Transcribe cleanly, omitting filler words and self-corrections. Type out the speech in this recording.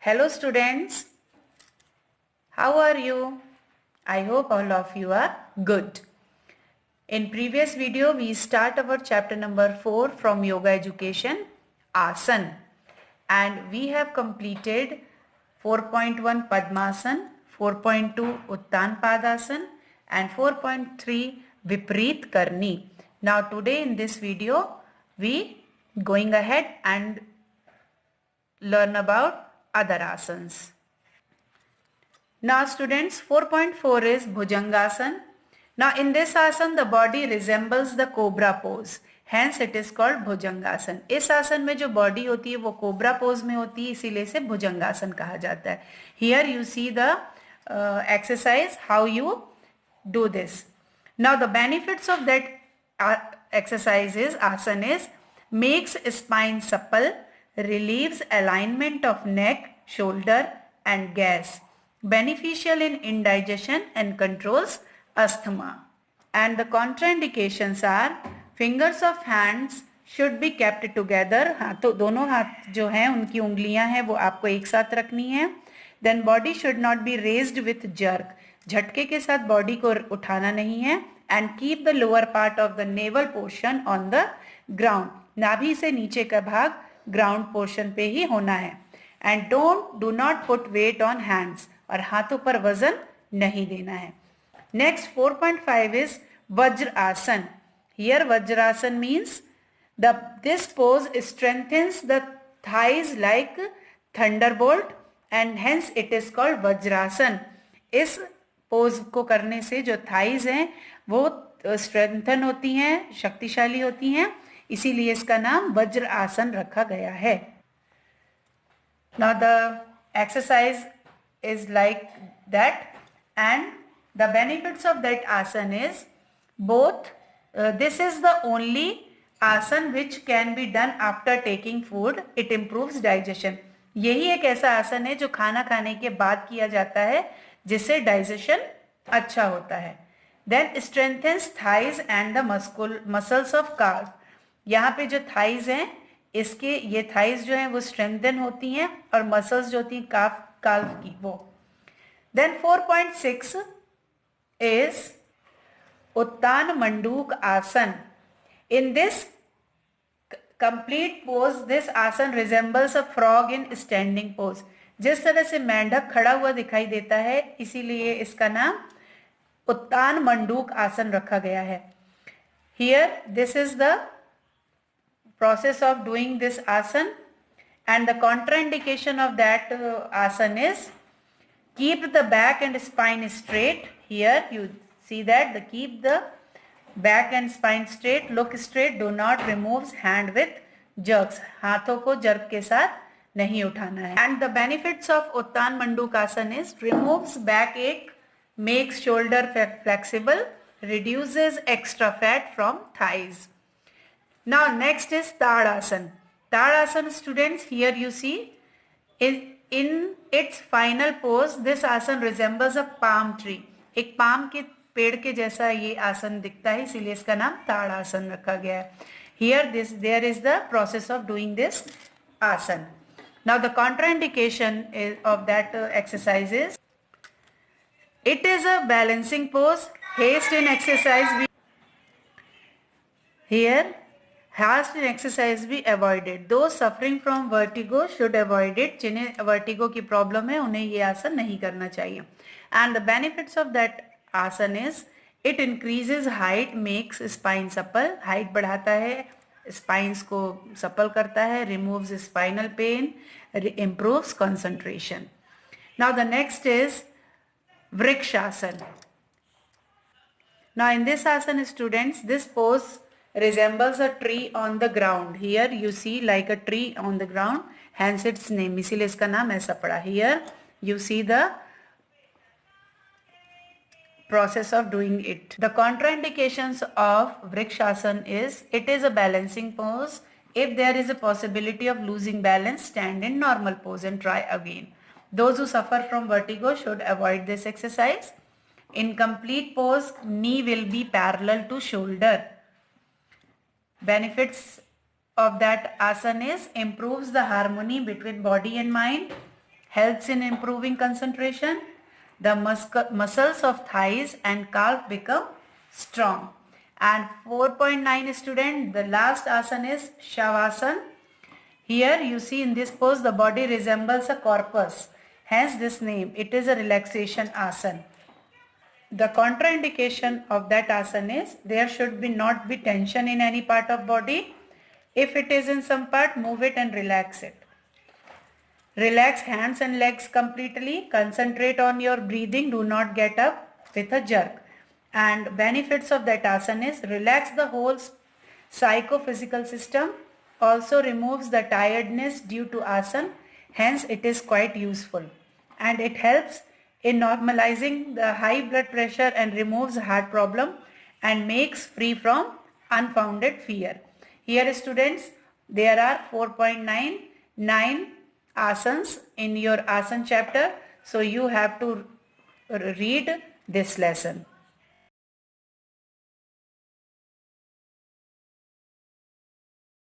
Hello students, how are you? I hope all of you are good. In previous video, we start our chapter number 4 from Yoga Education, Asan. And we have completed 4.1 Padmasan, 4.2 Uttan Padasan and 4.3 Vipreet Karni. Now today in this video, we going ahead and learn about other asanas. Now students, 4.4 is Bhujangasana. Now in this asana the body resembles the cobra pose. Hence it is called Bhujangasana. इस आसन में जो body होती है वो cobra pose में होती है, इसीलिए इसे भुजंगासन कहा जाता है. Here you see the exercise how you do this. Now the benefits of that exercise is asana is makes spine supple, relieves alignment of neck, shoulder and gas. Beneficial in indigestion and controls asthma. And the contraindications are fingers of hands should be kept together. हाथों दोनों हाथ जो हैं उनकी उंगलियां हैं वो आपको एक साथ रखनी है. Then body should not be raised with jerk. झटके के साथ बॉडी को उठाना नहीं है. And keep the lower part of the navel portion on the ground. नाभि से नीचे का भाग ग्राउंड पोर्शन पे ही होना है. And do not put weight on hands. और हाथों पर वजन नहीं देना है. Next 4.5 is Vajrasan. Here Vajrasan means this pose strengthens the thighs like thunderbolt and hence it is called Vajrasan. इस पोज को करने से जो थाइज हैं वो स्ट्रेंथन होती हैं, शक्तिशाली होती हैं, इसीलिए इसका नाम वज्र आसन रखा गया है. Now the exercise is like that and the benefits of that asana is both this is the only आसन which can be done after taking food. It improves digestion. यही एक ऐसा आसन है जो खाना खाने के बाद किया जाता है जिससे डाइजेशन अच्छा होता है. Then strengthens thighs and the muscles of calf. यहाँ पे जो thighs हैं इसके ये thighs जो हैं वो strengthen होती हैं और muscles जो होती हैं calf की वो. Then 4.6 is Uttan Manduk Asan. In this complete pose, this asan resembles a frog in standing pose. जिस तरह से मेंढक खड़ा हुआ दिखाई देता है इसीलिए इसका नाम उत्तान मंडूक आसन रखा गया है. Here this is the process of doing this asan and the contraindication of that asan is keep the back and spine straight. Here you see that keep the back and spine straight, look straight, do not remove hand with jerks. हाथों को jerk के साथ नहीं उठाना है. And the benefits of Uttan Manduk Asana is removes backache, makes shoulder flexible, reduces extra fat from thighs. Now next is Tadasana. Tadasana students, here you see in its final pose this asana resembles a palm tree. एक palm के पेड़ के जैसा ये आसन दिखता है इसीलिए इसका नाम ताड़ासन रखा गया है. Here there is the process of doing this asan. Now the contraindication of that exercise is it is a balancing pose. Haste in exercise here haste in exercise be avoided. Those suffering from vertigo should avoid it. जिन्हें vertigo की problem है उन्हें ये आसन नहीं करना चाहिए. And the benefits of that आसन is it increases height, makes spine supple. height बढ़ाता है, spines को supple करता है, removes spinal pain, improves concentration. Now the next is Vrikshasana. Now in this asana students, this pose resembles a tree on the ground. Here you see like a tree on the ground, hence its name. इसीलिए इसका नाम ऐसा पड़ा. Here you see the process of doing it. The contraindications of Vrikshasana is it is a balancing pose. If there is a possibility of losing balance, stand in normal pose and try again. Those who suffer from vertigo should avoid this exercise. In complete pose, knee will be parallel to shoulder. Benefits of that asana is improves the harmony between body and mind, helps in improving concentration. The muscles of thighs and calf become strong. And 4.9 student, the last asana is Shavasana. Here you see in this pose the body resembles a corpus. Hence this name. It is a relaxation asana. The contraindication of that asana is there should not be tension in any part of body. If it is in some part, move it and relax it. Relax hands and legs completely. Concentrate on your breathing. Do not get up with a jerk. And benefits of that asana is relax the whole psychophysical system. Also removes the tiredness due to asana. Hence it is quite useful. And it helps in normalizing the high blood pressure and removes heart problem and makes free from unfounded fear. Here students, there are 4.9 asanas in your asana chapter. So you have to read this lesson.